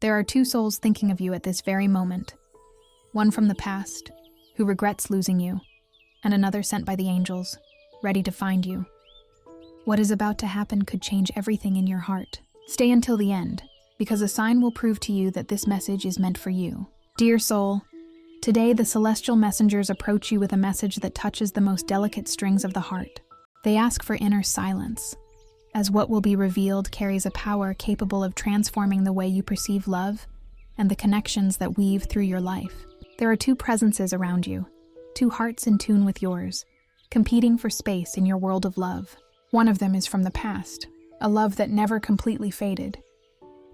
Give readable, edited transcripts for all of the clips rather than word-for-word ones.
There are two souls thinking of you at this very moment. One from the past, who regrets losing you, and another sent by the angels, ready to find you. What is about to happen could change everything in your heart. Stay until the end, because a sign will prove to you that this message is meant for you. Dear soul, today the celestial messengers approach you with a message that touches the most delicate strings of the heart. They ask for inner silence, as what will be revealed carries a power capable of transforming the way you perceive love and the connections that weave through your life. There are two presences around you, two hearts in tune with yours, competing for space in your world of love. One of them is from the past, a love that never completely faded.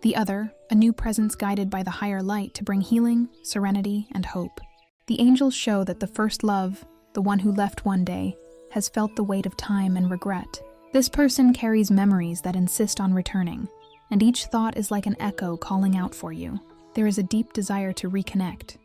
The other, a new presence guided by the higher light to bring healing, serenity, and hope. The angels show that the first love, the one who left one day, has felt the weight of time and regret. This person carries memories that insist on returning, and each thought is like an echo calling out for you. There is a deep desire to reconnect,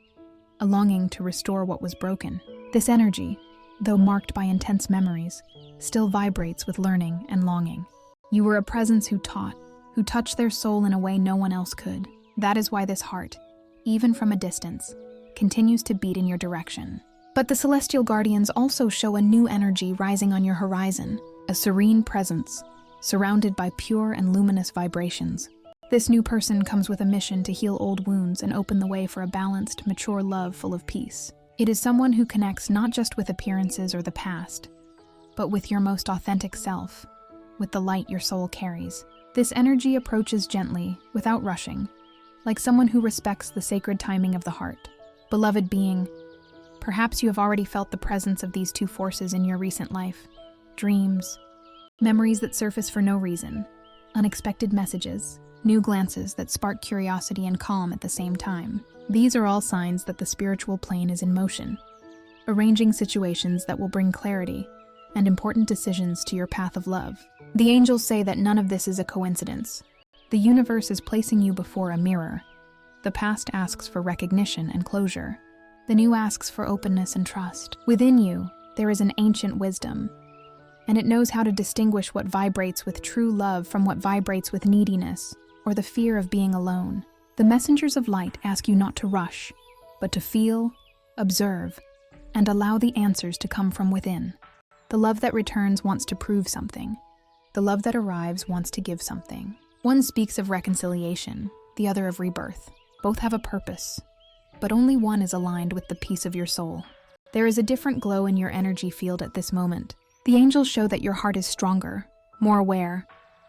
a longing to restore what was broken. This energy, though marked by intense memories, still vibrates with learning and longing. You were a presence who taught, who touched their soul in a way no one else could. That is why this heart, even from a distance, continues to beat in your direction. But the celestial guardians also show a new energy rising on your horizon, a serene presence, surrounded by pure and luminous vibrations. This new person comes with a mission to heal old wounds and open the way for a balanced, mature love full of peace. It is someone who connects not just with appearances or the past, but with your most authentic self, with the light your soul carries. This energy approaches gently, without rushing, like someone who respects the sacred timing of the heart. Beloved being, perhaps you have already felt the presence of these two forces in your recent life. Dreams, memories that surface for no reason, unexpected messages, new glances that spark curiosity and calm at the same time. These are all signs that the spiritual plane is in motion, arranging situations that will bring clarity and important decisions to your path of love. The angels say that none of this is a coincidence. The universe is placing you before a mirror. The past asks for recognition and closure. The new asks for openness and trust. Within you, there is an ancient wisdom, and it knows how to distinguish what vibrates with true love from what vibrates with neediness or the fear of being alone. The messengers of light ask you not to rush, but to feel, observe, and allow the answers to come from within. The love that returns wants to prove something. The love that arrives wants to give something. One speaks of reconciliation, the other of rebirth. Both have a purpose, but only one is aligned with the peace of your soul. There is a different glow in your energy field at this moment. The angels show that your heart is stronger, more aware,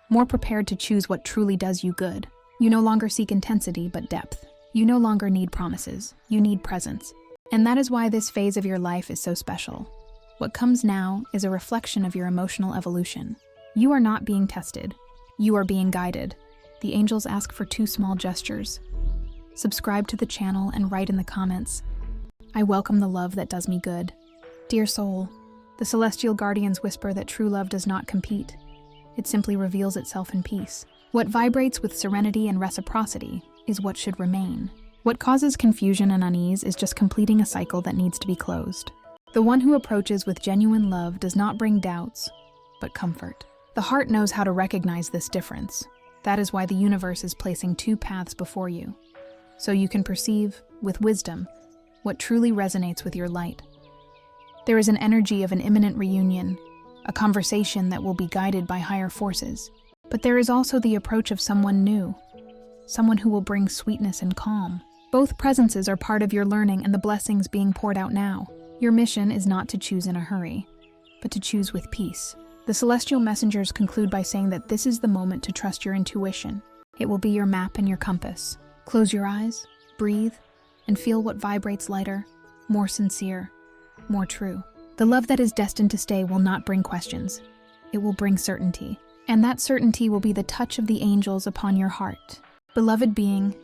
more prepared to choose what truly does you good. You no longer seek intensity, but depth. You no longer need promises. You need presence. And that is why this phase of your life is so special. What comes now is a reflection of your emotional evolution. You are not being tested. You are being guided. The angels ask for two small gestures. Subscribe to the channel and write in the comments, "I welcome the love that does me good." Dear soul, the celestial guardians whisper that true love does not compete. It simply reveals itself in peace. What vibrates with serenity and reciprocity is what should remain. What causes confusion and unease is just completing a cycle that needs to be closed. The one who approaches with genuine love does not bring doubts, but comfort. The heart knows how to recognize this difference. That is why the universe is placing two paths before you, so you can perceive, with wisdom, what truly resonates with your light. There is an energy of an imminent reunion, a conversation that will be guided by higher forces. But there is also the approach of someone new, someone who will bring sweetness and calm. Both presences are part of your learning and the blessings being poured out now. Your mission is not to choose in a hurry, but to choose with peace. The celestial messengers conclude by saying that this is the moment to trust your intuition. It will be your map and your compass. Close your eyes, breathe, and feel what vibrates lighter, more sincere, more true. The love that is destined to stay will not bring questions. It will bring certainty. And that certainty will be the touch of the angels upon your heart. Beloved being,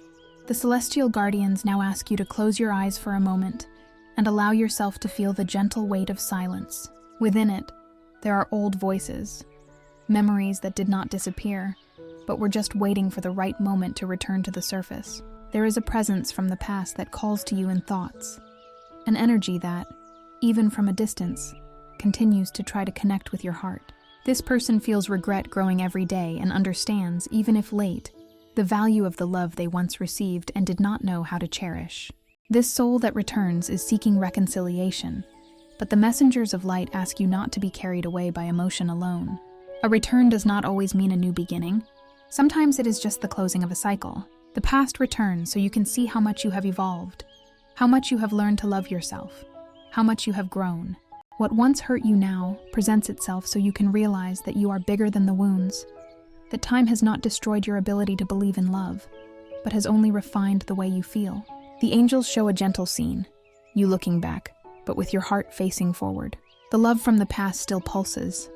the celestial guardians now ask you to close your eyes for a moment and allow yourself to feel the gentle weight of silence. Within it, there are old voices, memories that did not disappear, but were just waiting for the right moment to return to the surface. There is a presence from the past that calls to you in thoughts, an energy that, even from a distance, continues to try to connect with your heart. This person feels regret growing every day and understands, even if late, the value of the love they once received and did not know how to cherish. This soul that returns is seeking reconciliation, but the messengers of light ask you not to be carried away by emotion alone. A return does not always mean a new beginning. Sometimes it is just the closing of a cycle. The past returns so you can see how much you have evolved, how much you have learned to love yourself, how much you have grown. What once hurt you now presents itself so you can realize that you are bigger than the wounds, that time has not destroyed your ability to believe in love, but has only refined the way you feel. The angels show a gentle scene, you looking back, but with your heart facing forward. The love from the past still pulses,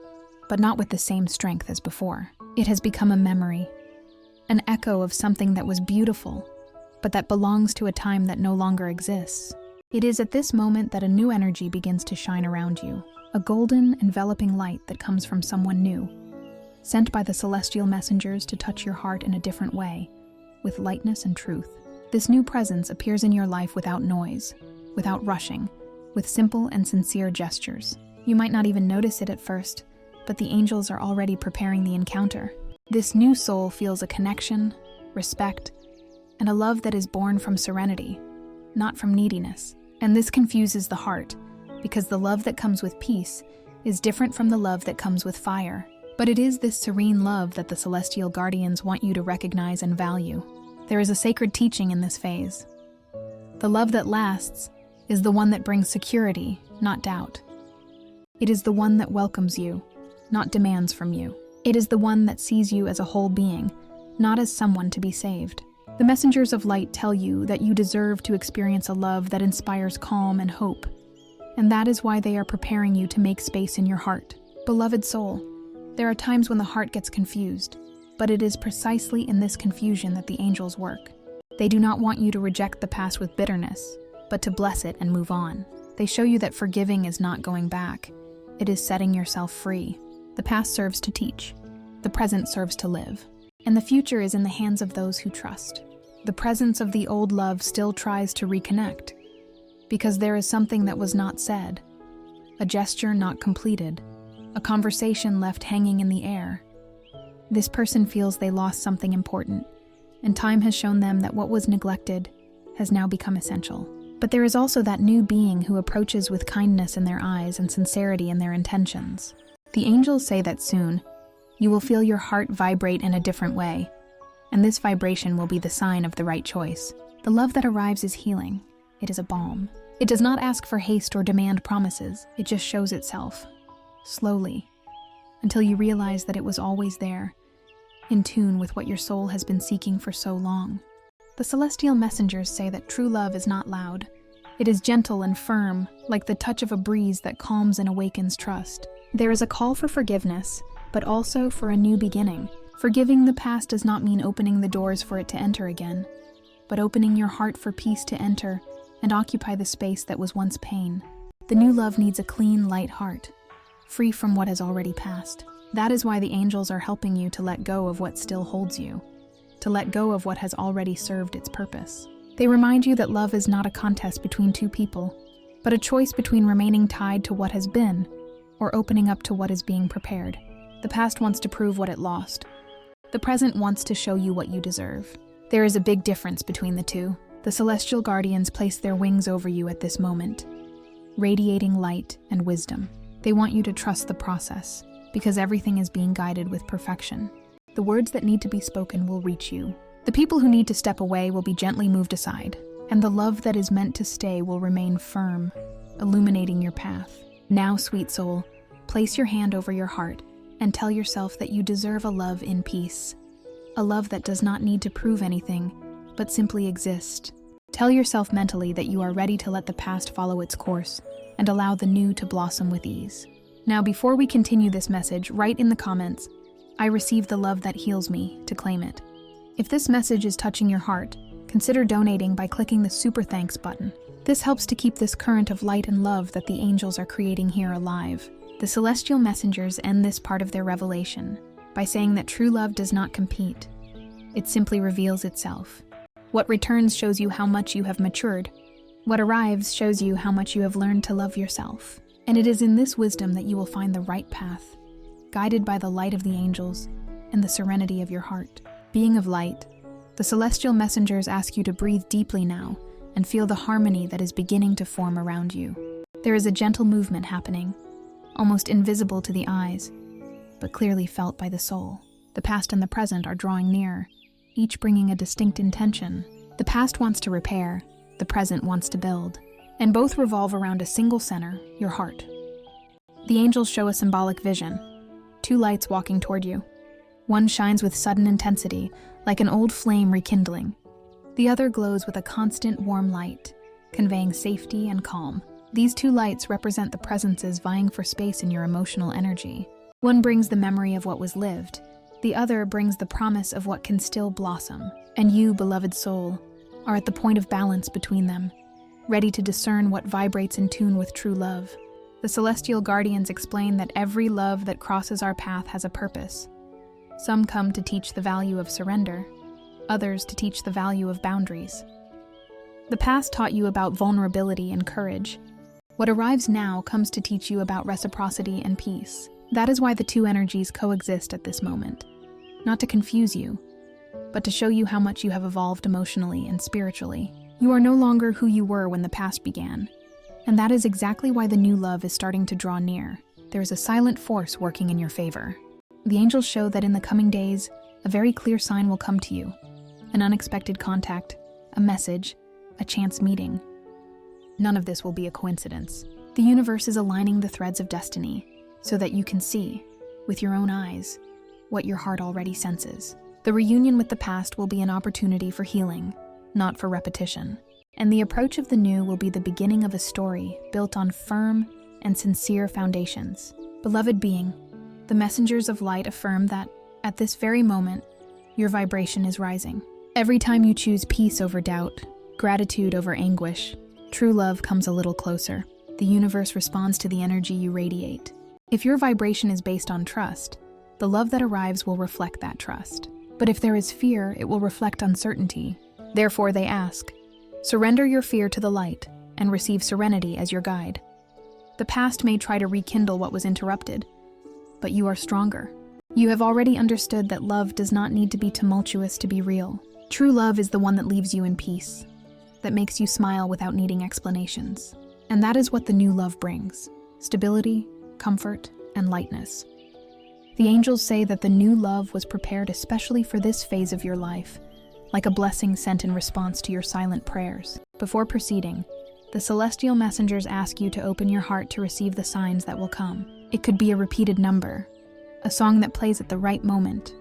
but not with the same strength as before. It has become a memory, an echo of something that was beautiful, but that belongs to a time that no longer exists. It is at this moment that a new energy begins to shine around you, a golden, enveloping light that comes from someone new, sent by the celestial messengers to touch your heart in a different way, with lightness and truth. This new presence appears in your life without noise, without rushing, with simple and sincere gestures. You might not even notice it at first, but the angels are already preparing the encounter. This new soul feels a connection, respect, and a love that is born from serenity, not from neediness. And this confuses the heart, because the love that comes with peace is different from the love that comes with fire. But it is this serene love that the celestial guardians want you to recognize and value. There is a sacred teaching in this phase. The love that lasts is the one that brings security, not doubt. It is the one that welcomes you, not demands from you. It is the one that sees you as a whole being, not as someone to be saved. The messengers of light tell you that you deserve to experience a love that inspires calm and hope, and that is why they are preparing you to make space in your heart. Beloved soul, there are times when the heart gets confused, but it is precisely in this confusion that the angels work. They do not want you to reject the past with bitterness, but to bless it and move on. They show you that forgiving is not going back. It is setting yourself free. The past serves to teach. The present serves to live. And the future is in the hands of those who trust. The presence of the old love still tries to reconnect, because there is something that was not said, a gesture not completed, a conversation left hanging in the air. This person feels they lost something important, and time has shown them that what was neglected has now become essential. But there is also that new being who approaches with kindness in their eyes and sincerity in their intentions. The angels say that soon, you will feel your heart vibrate in a different way, and this vibration will be the sign of the right choice. The love that arrives is healing. It is a balm. It does not ask for haste or demand promises. It just shows itself, slowly, until you realize that it was always there, in tune with what your soul has been seeking for so long. The celestial messengers say that true love is not loud. It is gentle and firm, like the touch of a breeze that calms and awakens trust. There is a call for forgiveness, but also for a new beginning. Forgiving the past does not mean opening the doors for it to enter again, but opening your heart for peace to enter and occupy the space that was once pain. The new love needs a clean, light heart, free from what has already passed. That is why the angels are helping you to let go of what still holds you, to let go of what has already served its purpose. They remind you that love is not a contest between two people, but a choice between remaining tied to what has been or opening up to what is being prepared. The past wants to prove what it lost. The present wants to show you what you deserve. There is a big difference between the two. The celestial guardians place their wings over you at this moment, radiating light and wisdom. They want you to trust the process, because everything is being guided with perfection. The words that need to be spoken will reach you. The people who need to step away will be gently moved aside, and the love that is meant to stay will remain firm, illuminating your path. Now, sweet soul, place your hand over your heart and tell yourself that you deserve a love in peace, a love that does not need to prove anything, but simply exist. Tell yourself mentally that you are ready to let the past follow its course and allow the new to blossom with ease. Now, before we continue this message, write in the comments, "I receive the love that heals me," to claim it. If this message is touching your heart, consider donating by clicking the Super Thanks button. This helps to keep this current of light and love that the angels are creating here alive. The celestial messengers end this part of their revelation by saying that true love does not compete. It simply reveals itself. What returns shows you how much you have matured. What arrives shows you how much you have learned to love yourself. And it is in this wisdom that you will find the right path, guided by the light of the angels and the serenity of your heart. Being of light, The celestial messengers ask you to breathe deeply now and feel the harmony that is beginning to form around you. There is a gentle movement happening, almost invisible to the eyes, but clearly felt by the soul. The past and the present are drawing near, each bringing a distinct intention. The past wants to repair, the present wants to build, and both revolve around a single center, your heart. The angels show a symbolic vision, two lights walking toward you. One shines with sudden intensity, like an old flame rekindling. The other glows with a constant warm light, conveying safety and calm. These two lights represent the presences vying for space in your emotional energy. One brings the memory of what was lived, the other brings the promise of what can still blossom. And you, beloved soul, are at the point of balance between them, ready to discern what vibrates in tune with true love. The celestial guardians explain that every love that crosses our path has a purpose. Some come to teach the value of surrender, others to teach the value of boundaries. The past taught you about vulnerability and courage. What arrives now comes to teach you about reciprocity and peace. That is why the two energies coexist at this moment. Not to confuse you, but to show you how much you have evolved emotionally and spiritually. You are no longer who you were when the past began. And that is exactly why the new love is starting to draw near. There is a silent force working in your favor. The angels show that in the coming days, a very clear sign will come to you. An unexpected contact, a message, a chance meeting. None of this will be a coincidence. The universe is aligning the threads of destiny so that you can see, with your own eyes, what your heart already senses. The reunion with the past will be an opportunity for healing, not for repetition. And the approach of the new will be the beginning of a story built on firm and sincere foundations. Beloved being, the messengers of light affirm that, at this very moment, your vibration is rising. Every time you choose peace over doubt, gratitude over anguish, true love comes a little closer. The universe responds to the energy you radiate. If your vibration is based on trust, the love that arrives will reflect that trust. But if there is fear, it will reflect uncertainty. Therefore, they ask, surrender your fear to the light and receive serenity as your guide. The past may try to rekindle what was interrupted, but you are stronger. You have already understood that love does not need to be tumultuous to be real. True love is the one that leaves you in peace, that makes you smile without needing explanations. And that is what the new love brings: stability, comfort, and lightness. The angels say that the new love was prepared especially for this phase of your life, like a blessing sent in response to your silent prayers. Before proceeding, the celestial messengers ask you to open your heart to receive the signs that will come. It could be a repeated number, a song that plays at the right moment,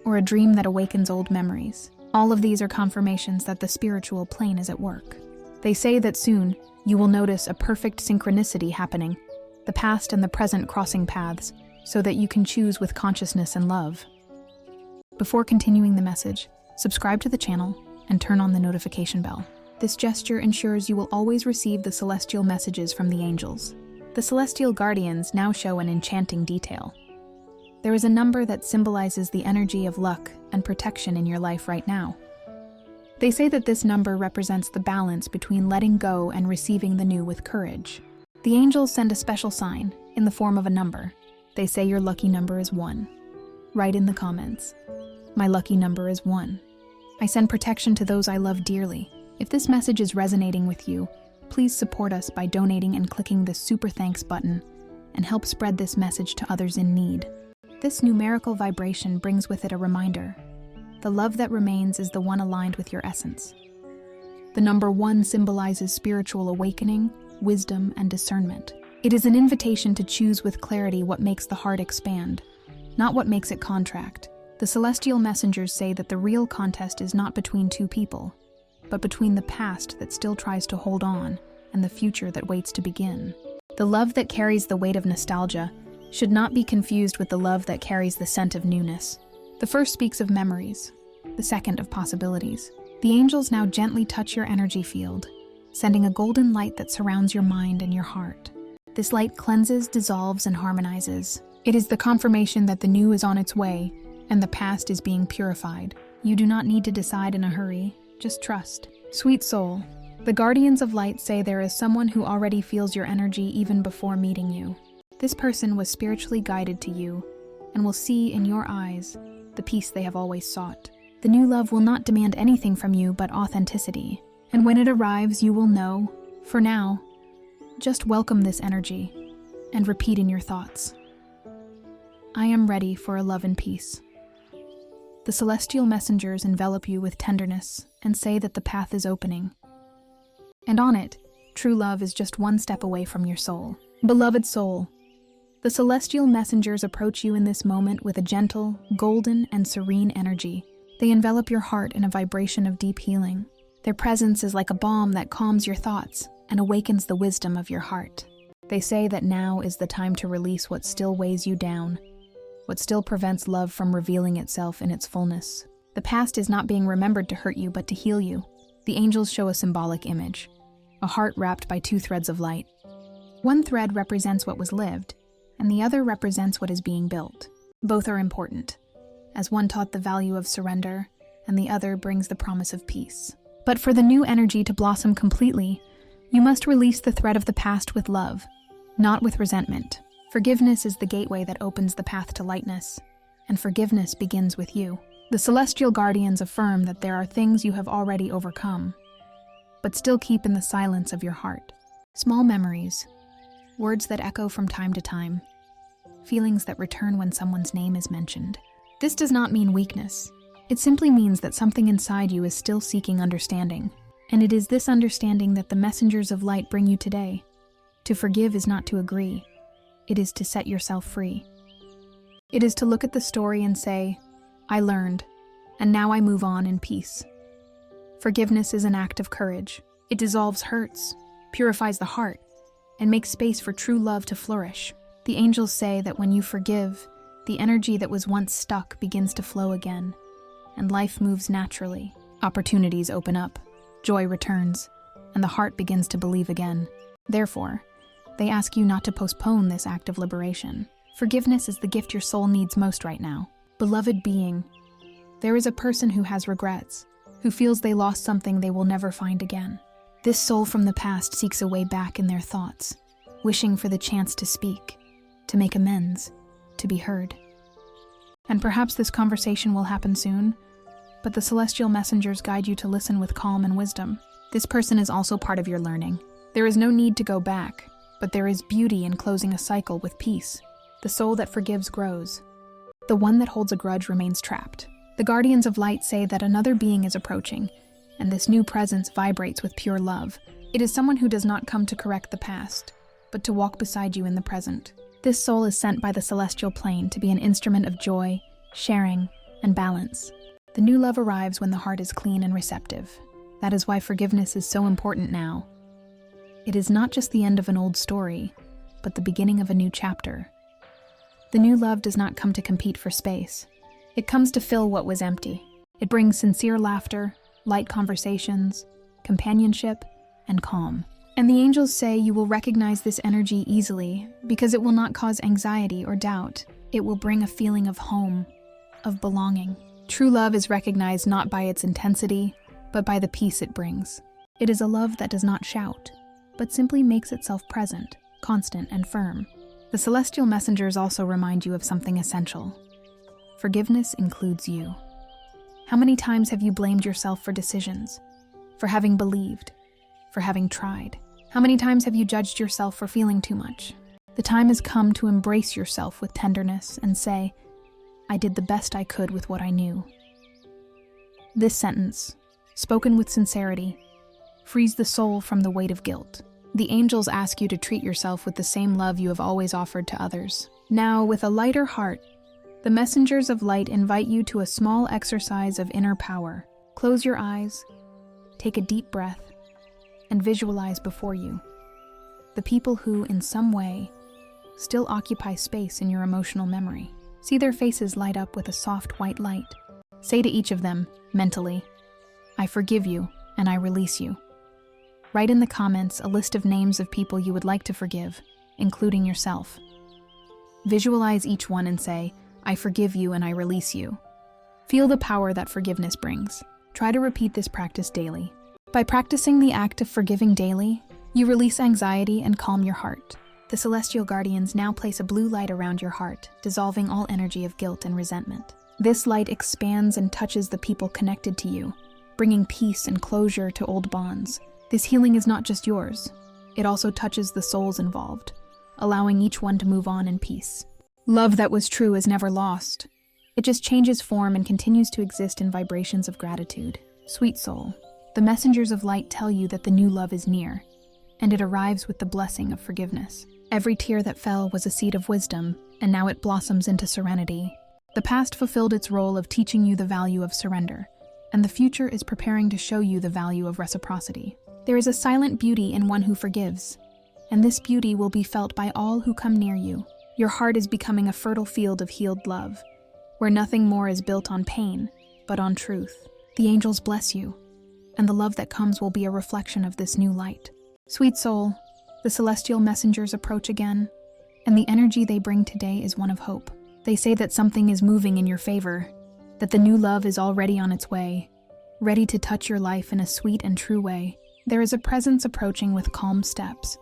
or a dream that awakens old memories. All of these are confirmations that the spiritual plane is at work. They say that soon you will notice a perfect synchronicity happening, the past and the present crossing paths, so that you can choose with consciousness and love. Before continuing the message, subscribe to the channel and turn on the notification bell. This gesture ensures you will always receive the celestial messages from the angels. The celestial guardians now show an enchanting detail. There is a number that symbolizes the energy of luck and protection in your life right now. They say that this number represents the balance between letting go and receiving the new with courage. The angels send a special sign in the form of a number. They say your lucky number is 1. Write in the comments, "My lucky number is 1." I send protection to those I love dearly. If this message is resonating with you, please support us by donating and clicking the Super Thanks button and help spread this message to others in need. This numerical vibration brings with it a reminder. The love that remains is the one aligned with your essence. The number 1 symbolizes spiritual awakening, wisdom, and discernment. It is an invitation to choose with clarity what makes the heart expand, not what makes it contract. The celestial messengers say that the real contest is not between two people, but between the past that still tries to hold on and the future that waits to begin. The love that carries the weight of nostalgia should not be confused with the love that carries the scent of newness. The first speaks of memories, the second of possibilities. The angels now gently touch your energy field, sending a golden light that surrounds your mind and your heart. This light cleanses, dissolves, and harmonizes. It is the confirmation that the new is on its way and the past is being purified. You do not need to decide in a hurry, just trust. Sweet soul, the guardians of light say there is someone who already feels your energy even before meeting you. This person was spiritually guided to you and will see in your eyes the peace they have always sought. The new love will not demand anything from you but authenticity. And when it arrives, you will know. For now, just welcome this energy and repeat in your thoughts, I am ready for a love and peace. The celestial messengers envelop you with tenderness and say that the path is opening. And on it, true love is just one step away from your soul. Beloved soul, the celestial messengers approach you in this moment with a gentle, golden, and serene energy. They envelop your heart in a vibration of deep healing. Their presence is like a balm that calms your thoughts and awakens the wisdom of your heart. They say that now is the time to release what still weighs you down, what still prevents love from revealing itself in its fullness. The past is not being remembered to hurt you, but to heal you. The angels show a symbolic image, a heart wrapped by two threads of light. One thread represents what was lived, and the other represents what is being built. Both are important, as one taught the value of surrender, and the other brings the promise of peace. But for the new energy to blossom completely, you must release the thread of the past with love, not with resentment. Forgiveness is the gateway that opens the path to lightness, and forgiveness begins with you. The celestial guardians affirm that there are things you have already overcome, but still keep in the silence of your heart. Small memories, words that echo from time to time, feelings that return when someone's name is mentioned. This does not mean weakness. It simply means that something inside you is still seeking understanding. And it is this understanding that the messengers of light bring you today. To forgive is not to agree. It is to set yourself free. It is to look at the story and say, I learned, and now I move on in peace. Forgiveness is an act of courage. It dissolves hurts, purifies the heart, and makes space for true love to flourish. The angels say that when you forgive, the energy that was once stuck begins to flow again, and life moves naturally. Opportunities open up, joy returns, and the heart begins to believe again. Therefore, they ask you not to postpone this act of liberation. Forgiveness is the gift your soul needs most right now. Beloved being, there is a person who has regrets, who feels they lost something they will never find again. This soul from the past seeks a way back in their thoughts, wishing for the chance to speak, to make amends, to be heard. And perhaps this conversation will happen soon, but the celestial messengers guide you to listen with calm and wisdom. This person is also part of your learning. There is no need to go back, but there is beauty in closing a cycle with peace. The soul that forgives grows. The one that holds a grudge remains trapped. The guardians of light say that another being is approaching, and this new presence vibrates with pure love. It is someone who does not come to correct the past, but to walk beside you in the present. This soul is sent by the celestial plane to be an instrument of joy, sharing, and balance. The new love arrives when the heart is clean and receptive. That is why forgiveness is so important now. It is not just the end of an old story, but the beginning of a new chapter. The new love does not come to compete for space. It comes to fill what was empty. It brings sincere laughter, light conversations, companionship, and calm. And the angels say you will recognize this energy easily because it will not cause anxiety or doubt. It will bring a feeling of home, of belonging. True love is recognized not by its intensity, but by the peace it brings. It is a love that does not shout, but simply makes itself present, constant, and firm. The celestial messengers also remind you of something essential. Forgiveness includes you. How many times have you blamed yourself for decisions, for having believed, for having tried? How many times have you judged yourself for feeling too much? The time has come to embrace yourself with tenderness and say, I did the best I could with what I knew. This sentence, spoken with sincerity, frees the soul from the weight of guilt. The angels ask you to treat yourself with the same love you have always offered to others. Now, with a lighter heart, the messengers of light invite you to a small exercise of inner power. Close your eyes, take a deep breath, and visualize before you the people who, in some way, still occupy space in your emotional memory. See their faces light up with a soft white light. Say to each of them, mentally, I forgive you and I release you. Write in the comments a list of names of people you would like to forgive, including yourself. Visualize each one and say, I forgive you and I release you. Feel the power that forgiveness brings. Try to repeat this practice daily. By practicing the act of forgiving daily, you release anxiety and calm your heart. The celestial guardians now place a blue light around your heart, dissolving all energy of guilt and resentment. This light expands and touches the people connected to you, bringing peace and closure to old bonds. This healing is not just yours. It also touches the souls involved, allowing each one to move on in peace. Love that was true is never lost. It just changes form and continues to exist in vibrations of gratitude. Sweet soul, the messengers of light tell you that the new love is near, and it arrives with the blessing of forgiveness. Every tear that fell was a seed of wisdom, and now it blossoms into serenity. The past fulfilled its role of teaching you the value of surrender, and the future is preparing to show you the value of reciprocity. There is a silent beauty in one who forgives, and this beauty will be felt by all who come near you. Your heart is becoming a fertile field of healed love, where nothing more is built on pain, but on truth. The angels bless you, and the love that comes will be a reflection of this new light. Sweet soul, the celestial messengers approach again, and the energy they bring today is one of hope. They say that something is moving in your favor, that the new love is already on its way, ready to touch your life in a sweet and true way. There is a presence approaching with calm steps,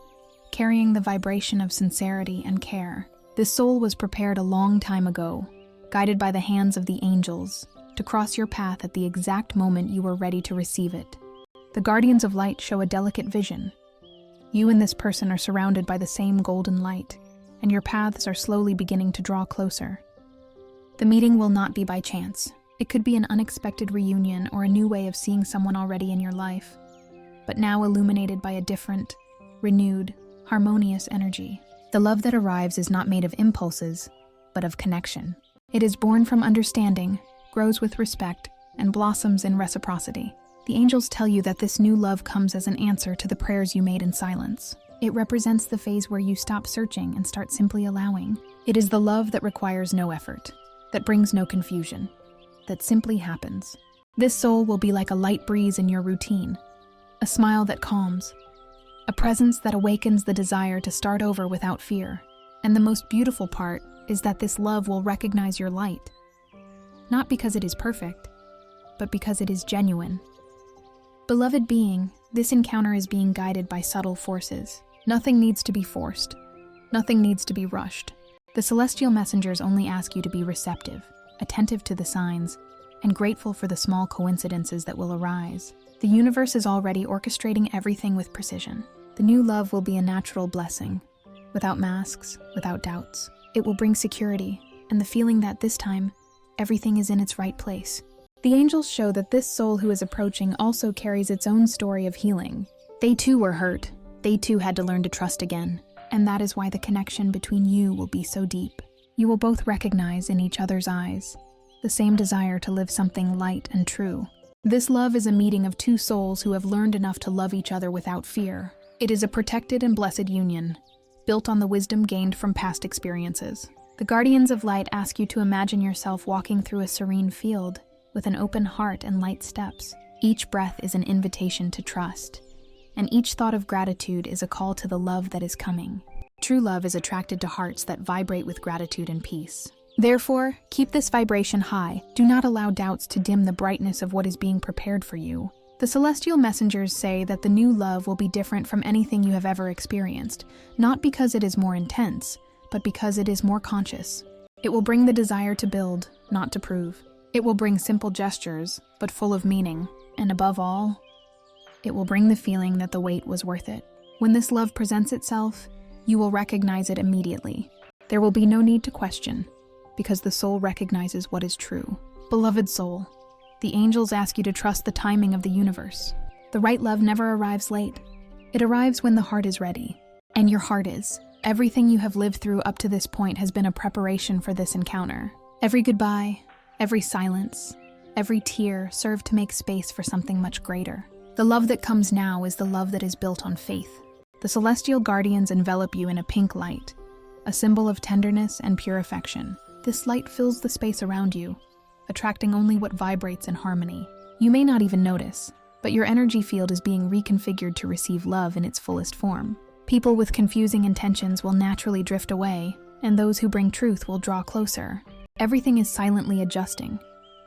carrying the vibration of sincerity and care. This soul was prepared a long time ago, guided by the hands of the angels, to cross your path at the exact moment you were ready to receive it. The guardians of light show a delicate vision. You and this person are surrounded by the same golden light, and your paths are slowly beginning to draw closer. The meeting will not be by chance. It could be an unexpected reunion or a new way of seeing someone already in your life, but now illuminated by a different, renewed, harmonious energy. The love that arrives is not made of impulses, but of connection. It is born from understanding, grows with respect, and blossoms in reciprocity. The angels tell you that this new love comes as an answer to the prayers you made in silence. It represents the phase where you stop searching and start simply allowing. It is the love that requires no effort, that brings no confusion, that simply happens. This soul will be like a light breeze in your routine, a smile that calms, a presence that awakens the desire to start over without fear. And the most beautiful part is that this love will recognize your light, not because it is perfect, but because it is genuine. Beloved being, this encounter is being guided by subtle forces. Nothing needs to be forced. Nothing needs to be rushed. The celestial messengers only ask you to be receptive, attentive to the signs, and grateful for the small coincidences that will arise. The universe is already orchestrating everything with precision. The new love will be a natural blessing, without masks, without doubts. It will bring security, and the feeling that this time, everything is in its right place. The angels show that this soul who is approaching also carries its own story of healing. They too were hurt. They too had to learn to trust again. And that is why the connection between you will be so deep. You will both recognize in each other's eyes the same desire to live something light and true. This love is a meeting of two souls who have learned enough to love each other without fear. It is a protected and blessed union, built on the wisdom gained from past experiences. The guardians of light ask you to imagine yourself walking through a serene field with an open heart and light steps. Each breath is an invitation to trust, and each thought of gratitude is a call to the love that is coming. True love is attracted to hearts that vibrate with gratitude and peace. Therefore, keep this vibration high. Do not allow doubts to dim the brightness of what is being prepared for you. The celestial messengers say that the new love will be different from anything you have ever experienced, not because it is more intense, but because it is more conscious. It will bring the desire to build, not to prove. It will bring simple gestures, but full of meaning. And above all, it will bring the feeling that the wait was worth it. When this love presents itself, you will recognize it immediately. There will be no need to question, because the soul recognizes what is true. Beloved soul, the angels ask you to trust the timing of the universe. The right love never arrives late. It arrives when the heart is ready. And your heart is. Everything you have lived through up to this point has been a preparation for this encounter. Every goodbye, every silence, every tear served to make space for something much greater. The love that comes now is the love that is built on faith. The celestial guardians envelop you in a pink light, a symbol of tenderness and pure affection. This light fills the space around you, attracting only what vibrates in harmony. You may not even notice, but your energy field is being reconfigured to receive love in its fullest form. People with confusing intentions will naturally drift away, and those who bring truth will draw closer. Everything is silently adjusting,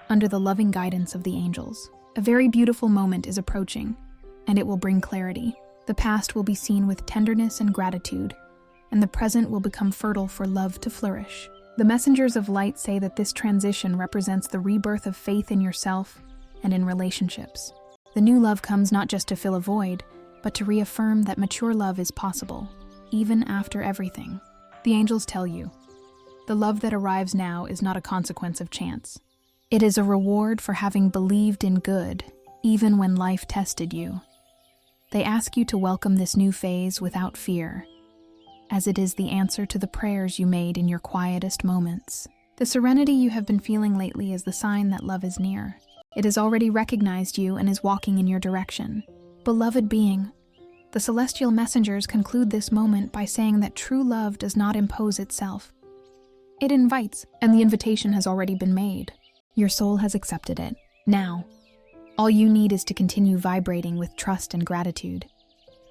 under the loving guidance of the angels. A very beautiful moment is approaching, and it will bring clarity. The past will be seen with tenderness and gratitude, and the present will become fertile for love to flourish. The messengers of light say that this transition represents the rebirth of faith in yourself and in relationships. The new love comes not just to fill a void, but to reaffirm that mature love is possible, even after everything. The angels tell you, the love that arrives now is not a consequence of chance. It is a reward for having believed in good, even when life tested you. They ask you to welcome this new phase without fear, as it is the answer to the prayers you made in your quietest moments. The serenity you have been feeling lately is the sign that love is near. It has already recognized you and is walking in your direction. Beloved being, the celestial messengers conclude this moment by saying that true love does not impose itself. It invites, and the invitation has already been made. Your soul has accepted it. Now, all you need is to continue vibrating with trust and gratitude,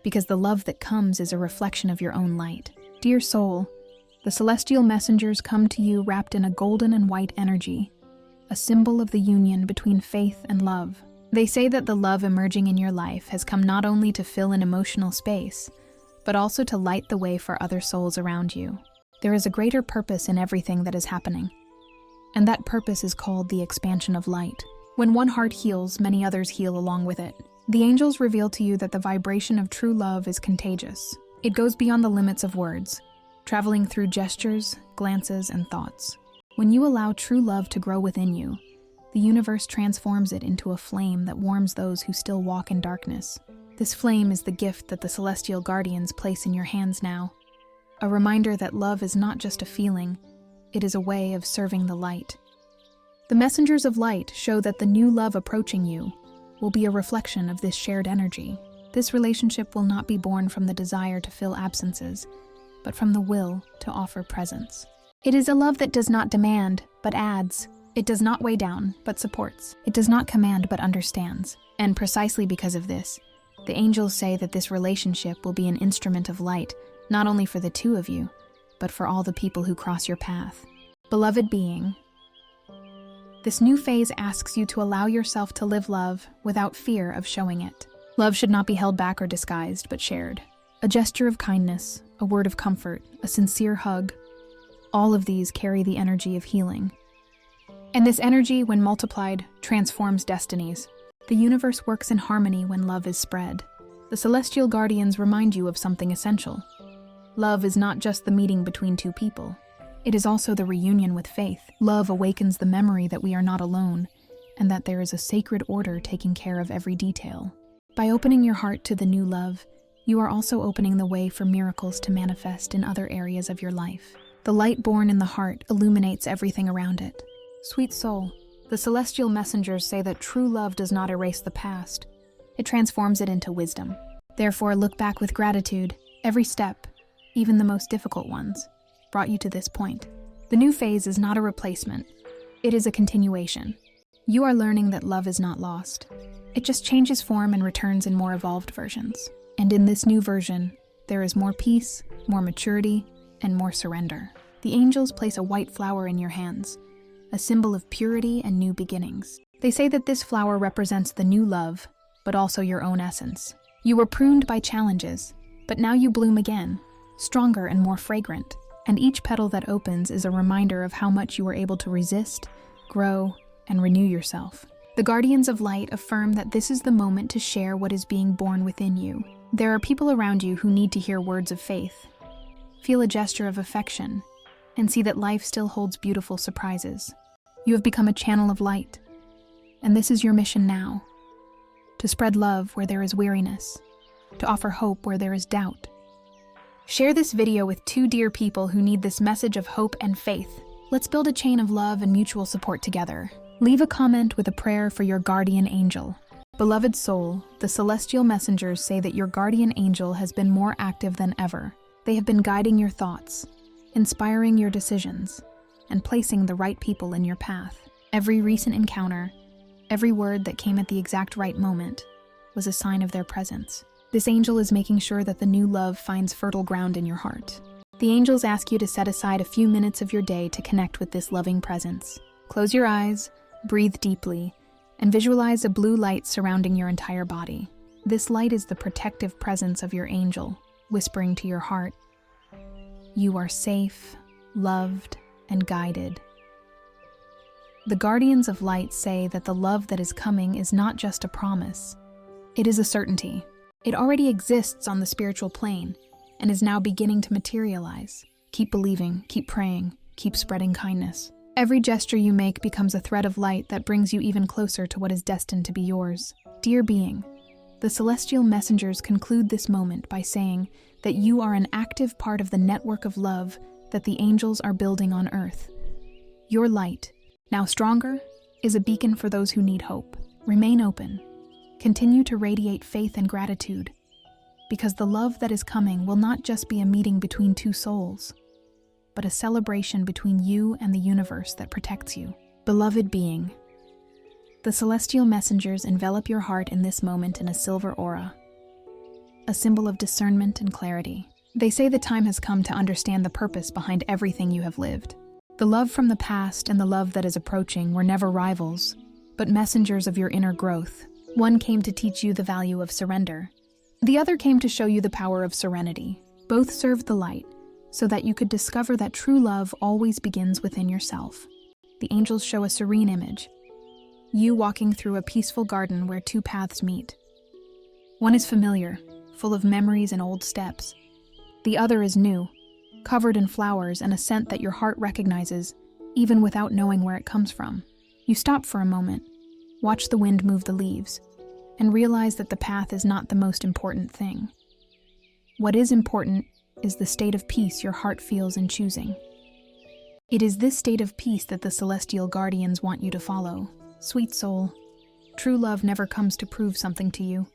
because the love that comes is a reflection of your own light. Dear soul, the celestial messengers come to you wrapped in a golden and white energy, a symbol of the union between faith and love. They say that the love emerging in your life has come not only to fill an emotional space, but also to light the way for other souls around you. There is a greater purpose in everything that is happening, and that purpose is called the expansion of light. When one heart heals, many others heal along with it. The angels reveal to you that the vibration of true love is contagious. It goes beyond the limits of words, traveling through gestures, glances, and thoughts. When you allow true love to grow within you, the universe transforms it into a flame that warms those who still walk in darkness. This flame is the gift that the celestial guardians place in your hands now, a reminder that love is not just a feeling, it is a way of serving the light. The messengers of light show that the new love approaching you will be a reflection of this shared energy. This relationship will not be born from the desire to fill absences, but from the will to offer presence. It is a love that does not demand, but adds. It does not weigh down, but supports. It does not command, but understands. And precisely because of this, the angels say that this relationship will be an instrument of light, not only for the two of you, but for all the people who cross your path. Beloved being, this new phase asks you to allow yourself to live love without fear of showing it. Love should not be held back or disguised, but shared. A gesture of kindness, a word of comfort, a sincere hug, all of these carry the energy of healing. And this energy, when multiplied, transforms destinies. The universe works in harmony when love is spread. The celestial guardians remind you of something essential. Love is not just the meeting between two people. It is also the reunion with faith. Love awakens the memory that we are not alone, and that there is a sacred order taking care of every detail. By opening your heart to the new love, you are also opening the way for miracles to manifest in other areas of your life. The light born in the heart illuminates everything around it. Sweet soul, the celestial messengers say that true love does not erase the past. It transforms it into wisdom. Therefore, look back with gratitude. Every step, even the most difficult ones, brought you to this point. The new phase is not a replacement. It is a continuation. You are learning that love is not lost. It just changes form and returns in more evolved versions. And in this new version, there is more peace, more maturity, and more surrender. The angels place a white flower in your hands, a symbol of purity and new beginnings. They say that this flower represents the new love, but also your own essence. You were pruned by challenges, but now you bloom again, stronger and more fragrant. And each petal that opens is a reminder of how much you were able to resist, grow, and renew yourself. The guardians of light affirm that this is the moment to share what is being born within you. There are people around you who need to hear words of faith, feel a gesture of affection, and see that life still holds beautiful surprises. You have become a channel of light, and this is your mission now: to spread love where there is weariness, to offer hope where there is doubt. Share this video with two dear people who need this message of hope and faith. Let's build a chain of love and mutual support together. Leave a comment with a prayer for your guardian angel. Beloved soul, the celestial messengers say that your guardian angel has been more active than ever. They have been guiding your thoughts, inspiring your decisions, and placing the right people in your path. Every recent encounter, every word that came at the exact right moment, was a sign of their presence. This angel is making sure that the new love finds fertile ground in your heart. The angels ask you to set aside a few minutes of your day to connect with this loving presence. Close your eyes, breathe deeply, and visualize a blue light surrounding your entire body. This light is the protective presence of your angel, whispering to your heart, "You are safe, loved, and guided. The guardians of light say that the love that is coming is not just a promise. It is a certainty. It already exists on the spiritual plane and is now beginning to materialize. Keep believing, keep praying, keep spreading kindness. Every gesture you make becomes a thread of light that brings you even closer to what is destined to be yours. Dear being, the celestial messengers conclude this moment by saying that you are an active part of the network of love that the angels are building on earth. Your light, now stronger, is a beacon for those who need hope. Remain open. Continue to radiate faith and gratitude, because the love that is coming will not just be a meeting between two souls, but a celebration between you and the universe that protects you. Beloved being, the celestial messengers envelop your heart in this moment in a silver aura, a symbol of discernment and clarity. They say the time has come to understand the purpose behind everything you have lived. The love from the past and the love that is approaching were never rivals, but messengers of your inner growth. One came to teach you the value of surrender. The other came to show you the power of serenity. Both served the light, so that you could discover that true love always begins within yourself. The angels show a serene image, you walking through a peaceful garden where two paths meet. One is familiar, full of memories and old steps. The other is new, covered in flowers and a scent that your heart recognizes, even without knowing where it comes from. You stop for a moment, watch the wind move the leaves, and realize that the path is not the most important thing. What is important is the state of peace your heart feels in choosing. It is this state of peace that the celestial guardians want you to follow. Sweet soul, true love never comes to prove something to you.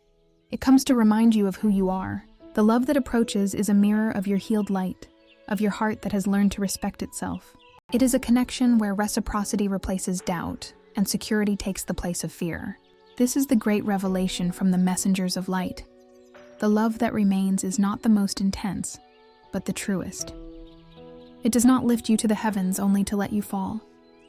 It comes to remind you of who you are. The love that approaches is a mirror of your healed light, of your heart that has learned to respect itself. It is a connection where reciprocity replaces doubt and security takes the place of fear. This is the great revelation from the messengers of light. The love that remains is not the most intense, but the truest. It does not lift you to the heavens only to let you fall.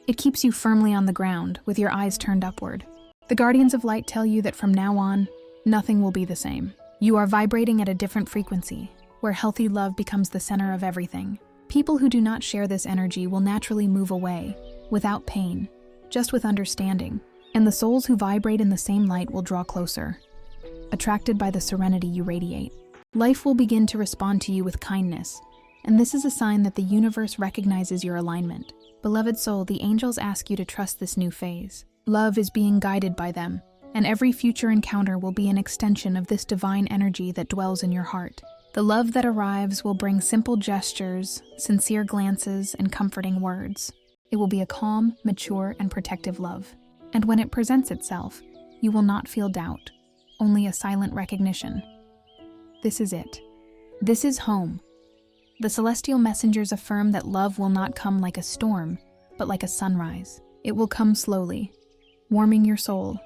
It keeps you firmly on the ground, with your eyes turned upward. The guardians of light tell you that from now on, nothing will be the same. You are vibrating at a different frequency, where healthy love becomes the center of everything. People who do not share this energy will naturally move away, without pain, just with understanding. And the souls who vibrate in the same light will draw closer, attracted by the serenity you radiate. Life will begin to respond to you with kindness, and this is a sign that the universe recognizes your alignment. Beloved soul, the angels ask you to trust this new phase. Love is being guided by them, and every future encounter will be an extension of this divine energy that dwells in your heart. The love that arrives will bring simple gestures, sincere glances, and comforting words. It will be a calm, mature, and protective love. And when it presents itself, you will not feel doubt, only a silent recognition. This is it. This is home. The celestial messengers affirm that love will not come like a storm, but like a sunrise. It will come slowly, warming your soul,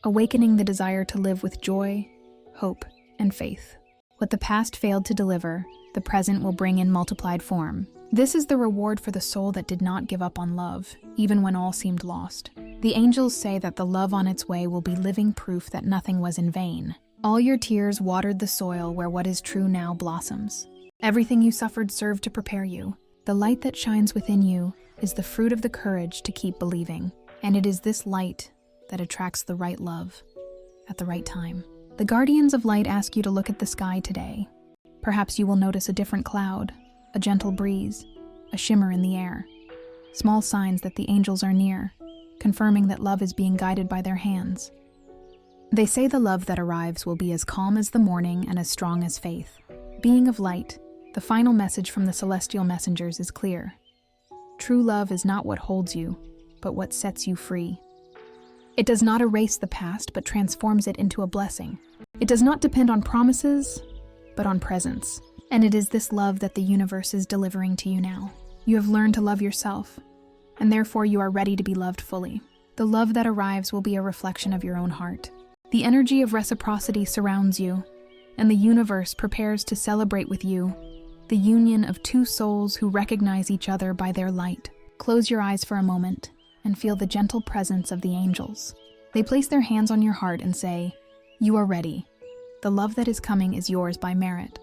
awakening the desire to live with joy, hope, and faith. What the past failed to deliver, the present will bring in multiplied form. This is the reward for the soul that did not give up on love, even when all seemed lost. The angels say that the love on its way will be living proof that nothing was in vain. All your tears watered the soil where what is true now blossoms. Everything you suffered served to prepare you. The light that shines within you is the fruit of the courage to keep believing. And it is this light that attracts the right love at the right time. The guardians of light ask you to look at the sky today. Perhaps you will notice a different cloud, a gentle breeze, a shimmer in the air. Small signs that the angels are near, confirming that love is being guided by their hands. They say the love that arrives will be as calm as the morning and as strong as faith. Being of light, the final message from the celestial messengers is clear. True love is not what holds you, but what sets you free. It does not erase the past, but transforms it into a blessing. It does not depend on promises, but on presence. And it is this love that the universe is delivering to you now. You have learned to love yourself, and therefore you are ready to be loved fully. The love that arrives will be a reflection of your own heart. The energy of reciprocity surrounds you, and the universe prepares to celebrate with you the union of two souls who recognize each other by their light. Close your eyes for a moment and feel the gentle presence of the angels. They place their hands on your heart and say, "You are ready. The love that is coming is yours by merit."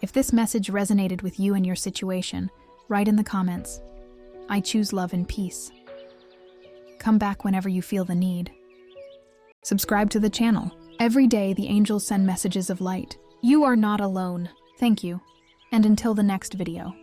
If this message resonated with you and your situation, write in the comments, I choose love and peace. Come back whenever you feel the need. Subscribe to the channel. Every day, the angels send messages of light. You are not alone. Thank you. And until the next video.